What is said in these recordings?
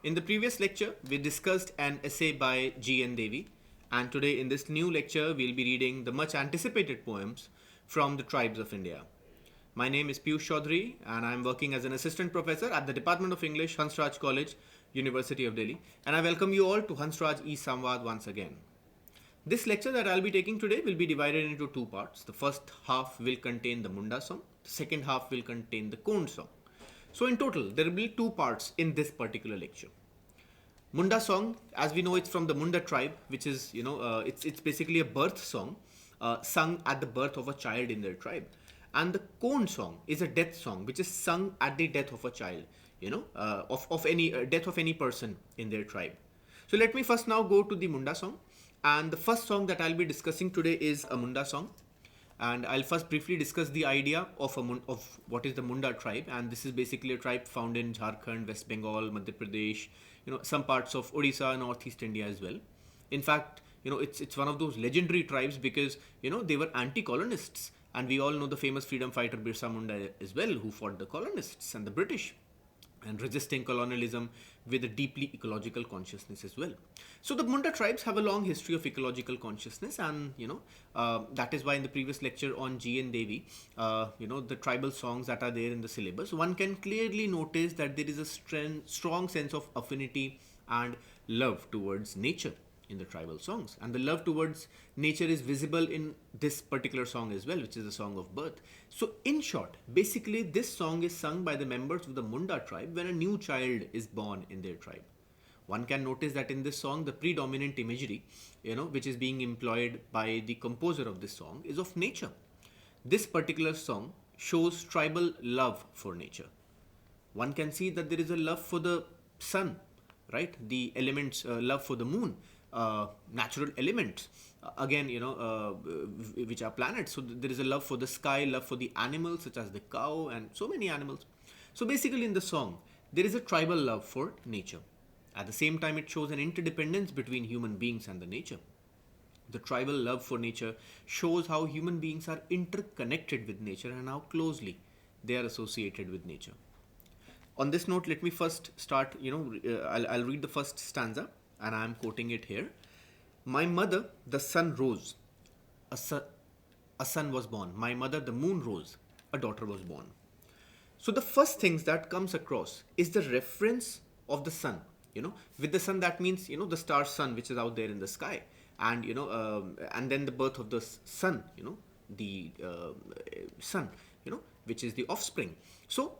In the previous lecture, we discussed an essay by G.N. Devi, and today in this new lecture, we'll be reading the much anticipated poems from the tribes of India. My name is Piyush Chaudhary, and I'm working as an assistant professor at the Department of English, Hansraj College, University of Delhi, and I welcome you all to Hansraj e-Samvaad once again. This lecture that I'll be taking today will be divided into two parts. The first half will contain the Munda song, the second half will contain the Kondh song. So in total, there will be two parts in this particular lecture. Munda song, as we know, it's from the Munda tribe, which is, it's basically a birth song sung at the birth of a child in their tribe. And the Kondh song is a death song, which is sung at the death of a child, of any death of any person in their tribe. So let me first now go to the Munda song. And the first song that I'll be discussing today is a Munda song. And I'll first briefly discuss the idea of what is the Munda tribe. And this is basically a tribe found in Jharkhand, West Bengal, Madhya Pradesh, some parts of Odisha, Northeast India as well. In fact, it's one of those legendary tribes because, they were anti-colonists. And we all know the famous freedom fighter Birsa Munda as well, who fought the colonists and the British and resisting colonialism with a deeply ecological consciousness as well. So the Munda tribes have a long history of ecological consciousness, and that is why in the previous lecture on G.N. Devi, the tribal songs that are there in the syllabus, one can clearly notice that there is a strong sense of affinity and love towards nature in the tribal songs, and the love towards nature is visible in this particular song as well, which is the song of birth. So in short, basically this song is sung by the members of the Munda tribe when a new child is born in their tribe. One can notice that in this song the predominant imagery, which is being employed by the composer of this song, is of nature. This particular song shows tribal love for nature. One can see that there is a love for the sun, right? The elements, love for the moon, natural elements, which are planets. So there is a love for the sky, love for the animals such as the cow and so many animals. So basically in the song, there is a tribal love for nature. At the same time, it shows an interdependence between human beings and the nature. The tribal love for nature shows how human beings are interconnected with nature and how closely they are associated with nature. On this note, let me first start, I'll read the first stanza. And I am quoting it here. My mother, the sun rose. A son was born. My mother, the moon rose. A daughter was born. So the first things that comes across is the reference of the sun. With the sun, that means, the star sun, which is out there in the sky. And, and then the birth of the sun, the sun, which is the offspring. So,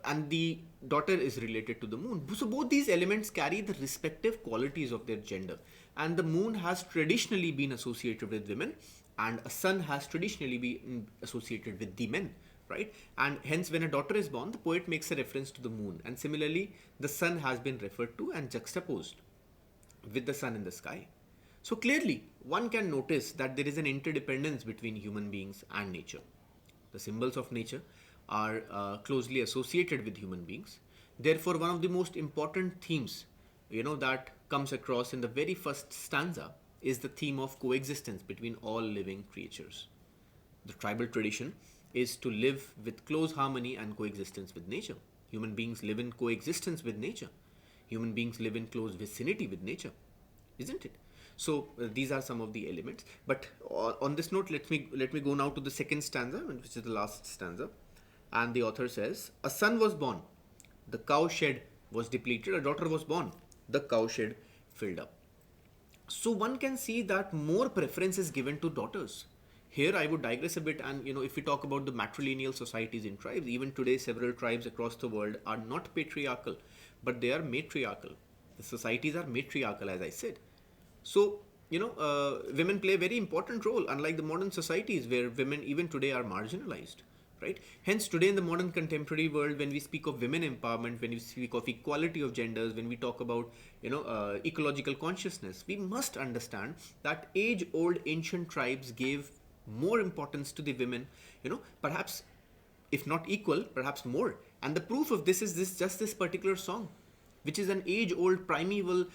and the daughter is related to the moon. So both these elements carry the respective qualities of their gender. And the moon has traditionally been associated with women, and a sun has traditionally been associated with the men, right? And hence when a daughter is born, the poet makes a reference to the moon. And similarly, the sun has been referred to and juxtaposed with the sun in the sky. So clearly, one can notice that there is an interdependence between human beings and nature. The symbols of nature are closely associated with human beings. Therefore, one of the most important themes, that comes across in the very first stanza is the theme of coexistence between all living creatures. The tribal tradition is to live with close harmony and coexistence with nature. Human beings live in coexistence with nature. Human beings live in close vicinity with nature, isn't it? So these are some of the elements. But on this note, let me go now to the second stanza, which is the last stanza. And the author says, a son was born, the cowshed was depleted, a daughter was born, the cowshed filled up. So one can see that more preference is given to daughters. Here I would digress a bit, and if we talk about the matrilineal societies in tribes, even today several tribes across the world are not patriarchal, but they are matriarchal. The societies are matriarchal, as I said. So, women play a very important role, unlike the modern societies where women even today are marginalized. Right? Hence, today in the modern contemporary world, when we speak of women empowerment, when we speak of equality of genders, when we talk about, ecological consciousness, we must understand that age-old ancient tribes gave more importance to the women, perhaps, if not equal, perhaps more. And the proof of this is this particular song, which is an age-old primeval,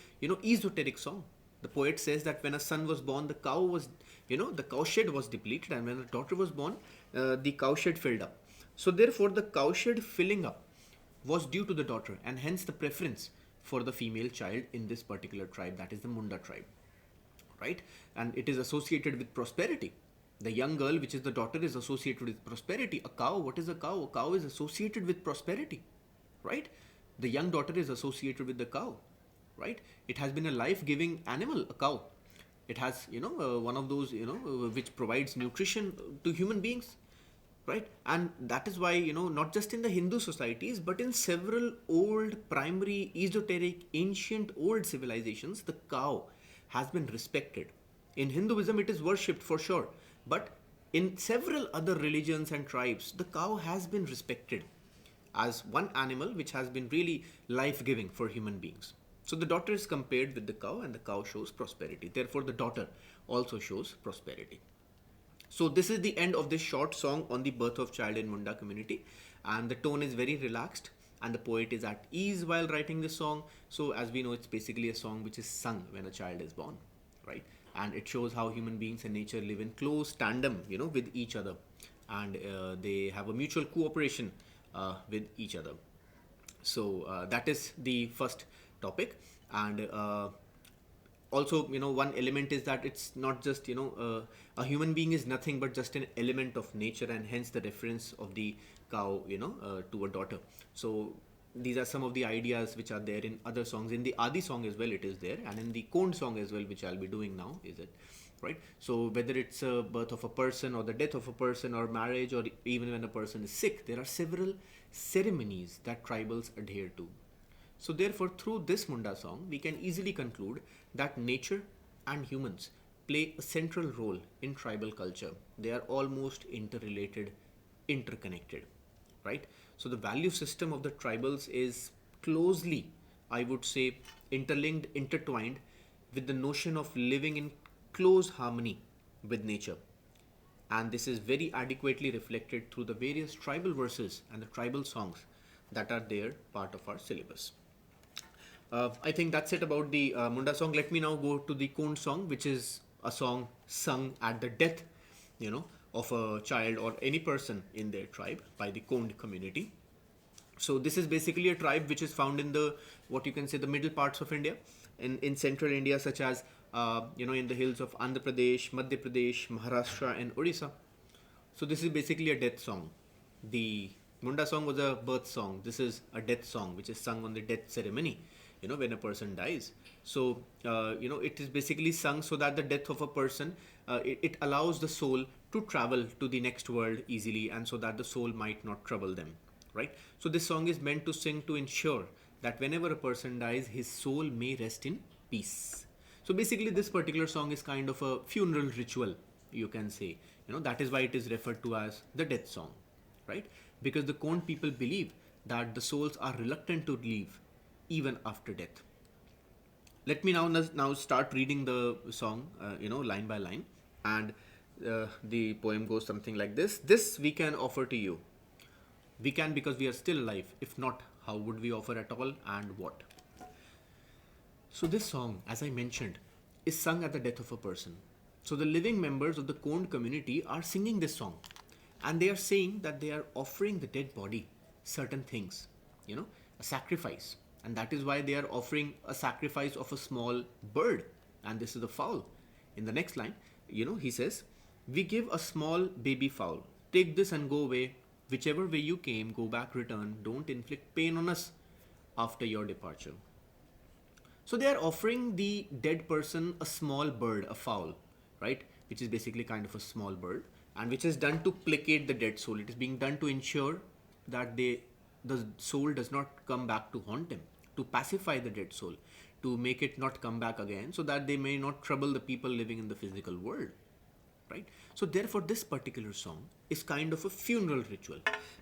esoteric song. The poet says that when a son was born, the cowshed was depleted, and when a daughter was born, the cowshed filled up. So therefore, the cowshed filling up was due to the daughter, and hence the preference for the female child in this particular tribe, that is the Munda tribe, right? And it is associated with prosperity. The young girl, which is the daughter, is associated with prosperity. A cow, what is a cow? A cow is associated with prosperity, right? The young daughter is associated with the cow, right? It has been a life-giving animal, a cow. It has, one of those, which provides nutrition to human beings, right? And that is why, not just in the Hindu societies, but in several old, primary, esoteric, ancient, old civilizations, the cow has been respected. In Hinduism, it is worshipped for sure, but in several other religions and tribes, the cow has been respected as one animal which has been really life-giving for human beings. So the daughter is compared with the cow, and the cow shows prosperity. Therefore, the daughter also shows prosperity. So this is the end of this short song on the birth of child in Munda community, and the tone is very relaxed, and the poet is at ease while writing this song. So as we know, it's basically a song which is sung when a child is born, right? And it shows how human beings and nature live in close tandem, with each other, and they have a mutual cooperation with each other. So that is the first topic. And also, one element is that it's not just, a human being is nothing but just an element of nature, and hence the reference of the cow, to a daughter. So these are some of the ideas which are there in other songs. In the Adi song as well, it is there, and in the Kondh song as well, which I'll be doing now, is it, right? So whether it's a birth of a person, or the death of a person, or marriage, or even when a person is sick, there are several ceremonies that tribals adhere to. So therefore, through this Munda song, we can easily conclude that nature and humans play a central role in tribal culture. They are almost interrelated, interconnected, right? So the value system of the tribals is closely, I would say, interlinked, intertwined with the notion of living in close harmony with nature. And this is very adequately reflected through the various tribal verses and the tribal songs that are there, part of our syllabus. I think that's it about the Munda song. Let me now go to the Kondh song, which is a song sung at the death, of a child or any person in their tribe by the Kondh community. So this is basically a tribe which is found in the, what you can say, the middle parts of India, in central India, such as, in the hills of Andhra Pradesh, Madhya Pradesh, Maharashtra, and Odisha. So this is basically a death song. The Munda song was a birth song. This is a death song, which is sung on the death ceremony, when a person dies. So, it is basically sung so that the death of a person, it allows the soul to travel to the next world easily, and so that the soul might not trouble them, right? So this song is meant to sing to ensure that whenever a person dies, his soul may rest in peace. So basically, this particular song is kind of a funeral ritual, you can say. That is why it is referred to as the death song, right? Because the Kondh people believe that the souls are reluctant to leave even after death. Let me now start reading the song, line by line. And the poem goes something like this. This we can offer to you. We can because we are still alive. If not, how would we offer at all, and what? So this song, as I mentioned, is sung at the death of a person. So the living members of the Kondh community are singing this song, and they are saying that they are offering the dead body certain things, a sacrifice. And that is why they are offering a sacrifice of a small bird, and this is a fowl. In the next line, he says, we give a small baby fowl. Take this and go away. Whichever way you came, go back, return. Don't inflict pain on us after your departure. So they are offering the dead person a small bird, a fowl, right? Which is basically kind of a small bird, and which is done to placate the dead soul. It is being done to ensure that the soul does not come back to haunt him, to pacify the dead soul, to make it not come back again, so that they may not trouble the people living in the physical world, right? So therefore, this particular song is kind of a funeral ritual,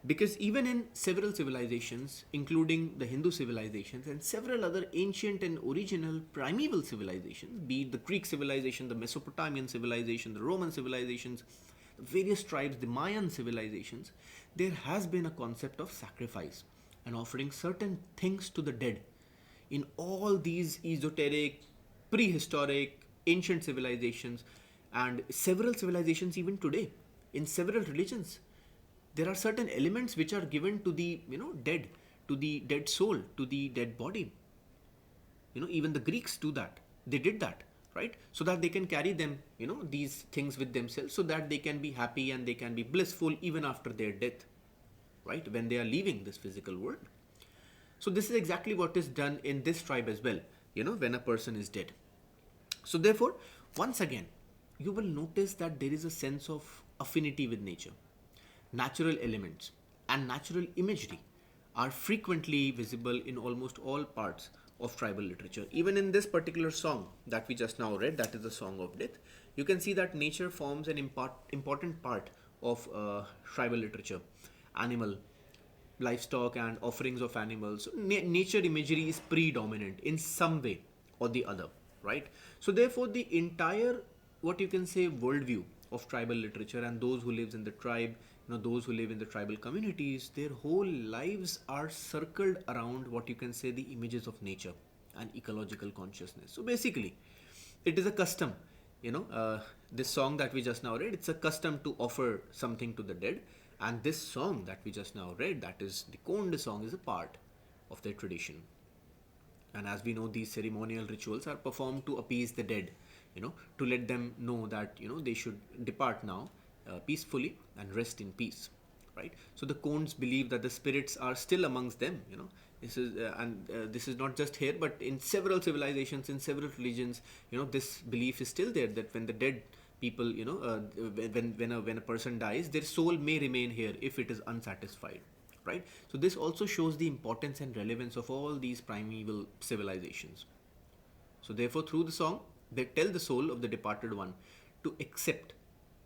because even in several civilizations, including the Hindu civilizations and several other ancient and original primeval civilizations, be it the Greek civilization, the Mesopotamian civilization, the Roman civilizations, the various tribes, the Mayan civilizations, there has been a concept of sacrifice and offering certain things to the dead in all these esoteric, prehistoric, ancient civilizations, and several civilizations even today. In several religions, there are certain elements which are given to the dead, to the dead soul, to the dead body. Even the Greeks do that. They did that, right? So that they can carry them, these things with themselves, so that they can be happy and they can be blissful even after their death, right? When they are leaving this physical world. So this is exactly what is done in this tribe as well, when a person is dead. So therefore, once again, you will notice that there is a sense of affinity with nature. Natural elements and natural imagery are frequently visible in almost all parts of tribal literature. Even in this particular song that we just now read, that is the Song of Death, you can see that nature forms an important part of tribal literature. Animal, livestock, and offerings of animals. So nature imagery is predominant in some way or the other, right? So therefore, the entire, what you can say, worldview of tribal literature and those who lives in the tribe, those who live in the tribal communities, their whole lives are circled around, what you can say, the images of nature and ecological consciousness. So basically, it is a custom, this song that we just now read, it's a custom to offer something to the dead. And this song that we just now read, that is the Kondh song, is a part of their tradition. And as we know, these ceremonial rituals are performed to appease the dead, to let them know that, they should depart now peacefully and rest in peace, right? So the Kondhs believe that the spirits are still amongst them, this is not just here, but in several civilizations, in several religions, this belief is still there, that when the dead people, when a person dies, their soul may remain here if it is unsatisfied, right? So this also shows the importance and relevance of all these primeval civilizations. So therefore, through the song, they tell the soul of the departed one to accept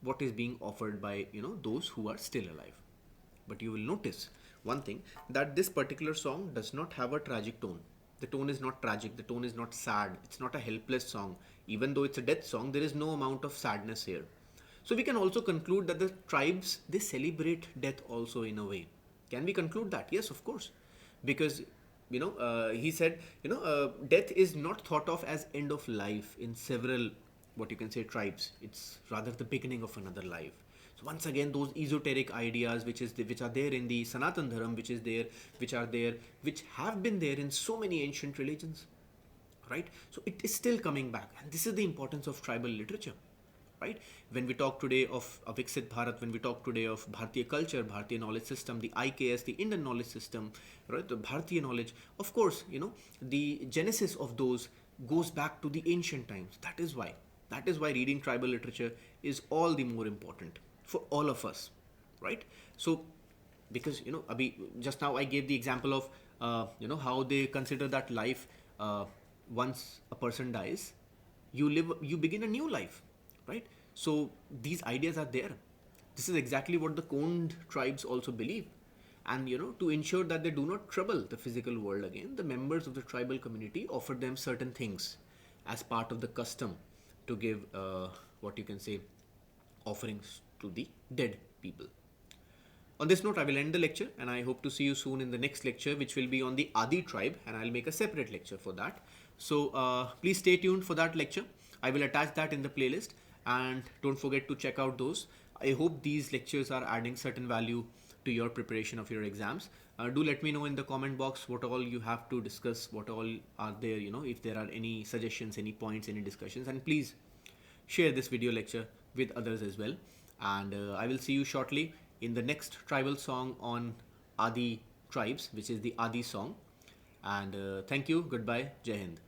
what is being offered by, those who are still alive. But you will notice one thing, that this particular song does not have a tragic tone. The tone is not tragic, the tone is not sad, it's not a helpless song. Even though it's a death song, there is no amount of sadness here. So we can also conclude that the tribes, they celebrate death also in a way. Can we conclude that? Yes, of course. Because, he said, death is not thought of as end of life in several, what you can say, tribes. It's rather the beginning of another life. So once again, those esoteric ideas which are there in the Sanatan Dharam, which have been there in so many ancient religions, right? So it is still coming back, and this is the importance of tribal literature, right? When we talk today of a Viksit Bharat, when we talk today of Bharatiya culture, Bharatiya knowledge system, the IKS, the Indian knowledge system, right? The Bharatiya knowledge, of course, the genesis of those goes back to the ancient times. That is why reading tribal literature is all the more important for all of us, right? So because Abhi, just now I gave the example of how they consider that life, once a person dies, you begin a new life, right? So these ideas are there. This is exactly what the Kondh tribes also believe. And to ensure that they do not trouble the physical world again, the members of the tribal community offer them certain things as part of the custom to give, what you can say, offerings to the dead people. On this note, I will end the lecture, and I hope to see you soon in the next lecture, which will be on the Adi tribe, and I'll make a separate lecture for that. So please stay tuned for that lecture. I will attach that in the playlist, and don't forget to check out those. I hope these lectures are adding certain value to your preparation of your exams. Do let me know in the comment box what all you have to discuss, what all are there, if there are any suggestions, any points, any discussions, and please share this video lecture with others as well. And I will see you shortly in the next tribal song on Adi tribes, which is the Adi song. And thank you. Goodbye. Jai Hind.